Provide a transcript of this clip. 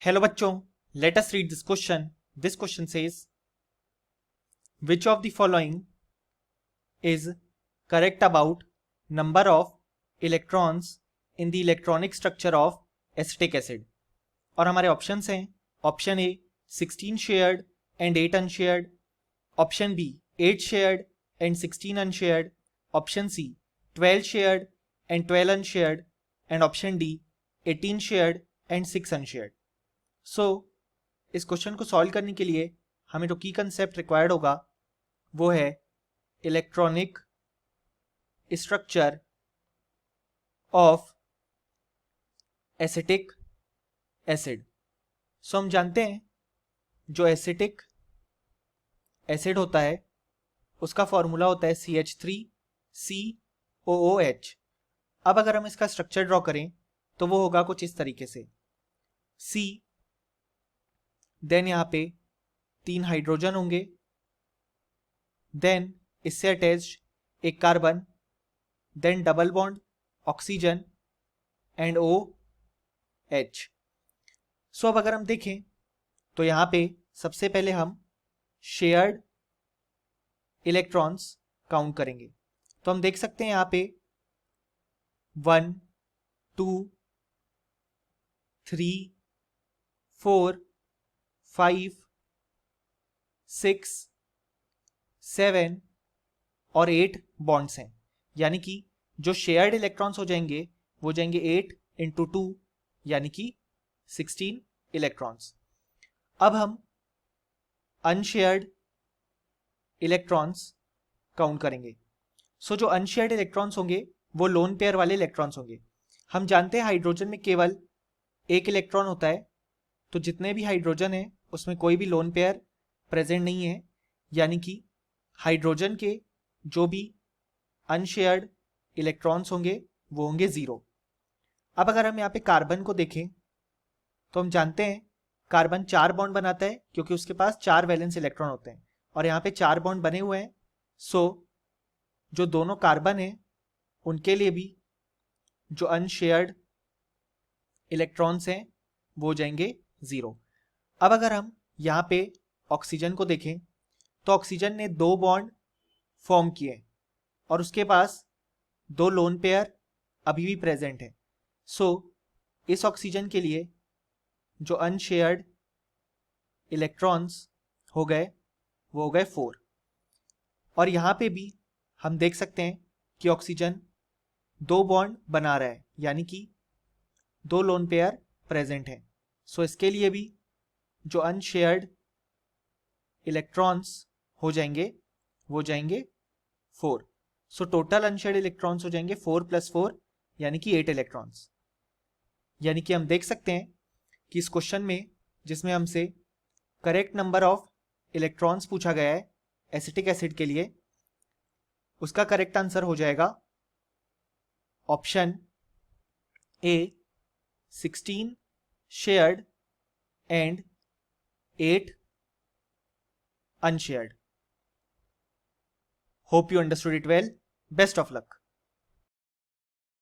Hello बच्चों, let us read this question. This question says which of the following is correct about number of electrons in the electronic structure of acetic acid. और हमारे options हैं option A 16 shared and 8 unshared, option B 8 shared and 16 unshared, option C 12 shared and 12 unshared and option D 18 shared and 6 unshared. So इस question को solve करने के लिए हमें जो की कंसेप्ट रिक्वायर्ड होगा वो है electronic structure of acetic acid. So हम जानते हैं जो एसिटिक एसिड होता है उसका फॉर्मूला होता है CH3COOH. अब अगर हम इसका स्ट्रक्चर ड्रॉ करें तो वो होगा कुछ इस तरीके से C, देन यहाँ पे 3 हाइड्रोजन होंगे, देन इससे अटैच्ड एक carbon, then double bond oxygen and OH. So अब अगर हम देखें तो यहाँ पे सबसे पहले हम शेयर्ड इलेक्ट्रॉन्स काउंट करेंगे. तो हम देख सकते हैं यहाँ पे 1 2 3 4 5 6 7 और 8 बॉन्ड्स हैं, यानी कि जो शेयर्ड इलेक्ट्रॉन्स हो जाएंगे वो जाएंगे 8 इंटू 2 यानी कि 16 इलेक्ट्रॉन्स. अब हम अनशेयर्ड इलेक्ट्रॉन्स काउंट करेंगे. सो जो अनशेयर्ड इलेक्ट्रॉन्स होंगे वो लोन पेयर वाले इलेक्ट्रॉन्स होंगे. हम जानते हैं हाइड्रोजन में केवल एक इलेक्ट्रॉन होता है, तो जितने भी हाइड्रोजन है उसमें कोई भी लोन पेयर प्रेजेंट नहीं है, यानी कि हाइड्रोजन के जो भी अनशेयर्ड इलेक्ट्रॉन्स होंगे वो होंगे 0. अब अगर हम यहाँ पे कार्बन को देखें तो हम जानते हैं कार्बन 4 बॉन्ड बनाता है क्योंकि उसके पास 4 वैलेंस इलेक्ट्रॉन होते हैं और यहाँ पे 4 बॉन्ड बने हुए हैं. सो जो दोनों कार्बन हैं उनके लिए भी जो अनशेयर्ड इलेक्ट्रॉन्स हैं वो हो जाएंगे 0. अब अगर हम यहाँ पे ऑक्सीजन को देखें तो ऑक्सीजन ने 2 बॉन्ड फॉर्म किए और उसके पास 2 लोन पेयर अभी भी प्रेजेंट है. सो इस ऑक्सीजन के लिए जो अनशेयर्ड इलेक्ट्रॉन्स हो गए वो हो गए 4. और यहाँ पे भी हम देख सकते हैं कि ऑक्सीजन 2 बॉन्ड बना रहा है, यानी कि 2 लोन पेयर प्रेजेंट हैं. सो इसके लिए भी जो अनशेयर्ड इलेक्ट्रॉन्स हो जाएंगे वो जाएंगे 4. सो टोटल अनशेयर्ड इलेक्ट्रॉन्स हो जाएंगे 4 + 4 यानी कि 8 इलेक्ट्रॉन्स. यानी कि हम देख सकते हैं कि इस क्वेश्चन में जिसमें हमसे करेक्ट नंबर ऑफ इलेक्ट्रॉन्स पूछा गया है एसिटिक एसिड के लिए, उसका करेक्ट आंसर हो जाएगा option A 16 shared and 8 unshared. Hope you understood it well. Best of luck.